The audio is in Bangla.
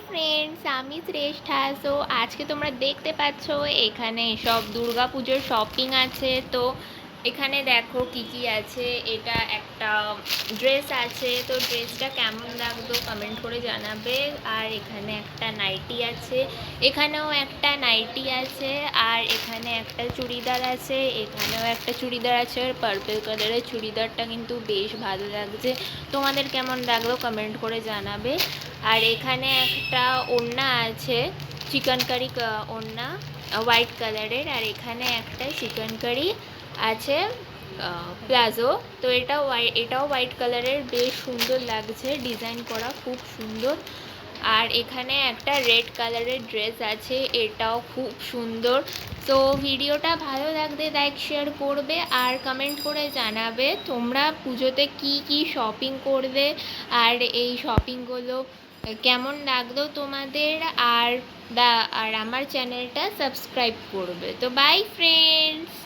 ফ্রেন্ডস, আমি শ্রেষ্ঠা। সো আজকে তোমরা দেখতে পাচ্ছ এখানে সব দুর্গা পুজোর শপিং আছে। তো এখানে দেখো কি কি আছে। এটা একটা ড্রেস আছে, তো ড্রেসটা কেমন লাগতো কমেন্ট করে জানাবে। আর এখানে একটা নাইটি আছে, এখানেও একটা নাইটি আছে, আর এখানে একটা চুড়িদার আছে, এখানেও একটা চুড়িদার আছে। আর পার্পল কালারের চুড়িদারটা কিন্তু বেশ ভালো লাগছে। তোমাদের কেমন লাগলো কমেন্ট করে জানাবে। আর এখানে একটা ওড়না আছে, চিকেন কারি ওড়না, হোয়াইট কালারের। আর এখানে একটা চিকেন কারি আছে প্লাজো। তো এটাও হোয়াইট কালারের, বেশ সুন্দর লাগছে, ডিজাইন করা খুব সুন্দর। আর এখানে একটা রেড কালারের ড্রেস আছে, এটাও খুব সুন্দর। তো ভিডিওটা ভালো লাগলে লাইক শেয়ার করবে আর কমেন্ট করে জানাবে তোমরা পুজোতে কি কি শপিং করবে আর এই শপিংগুলো কেমন লাগলো তোমাদের। আর আর আমার চ্যানেলটা সাবস্ক্রাইব করবে। তো বাই ফ্রেন্ডস।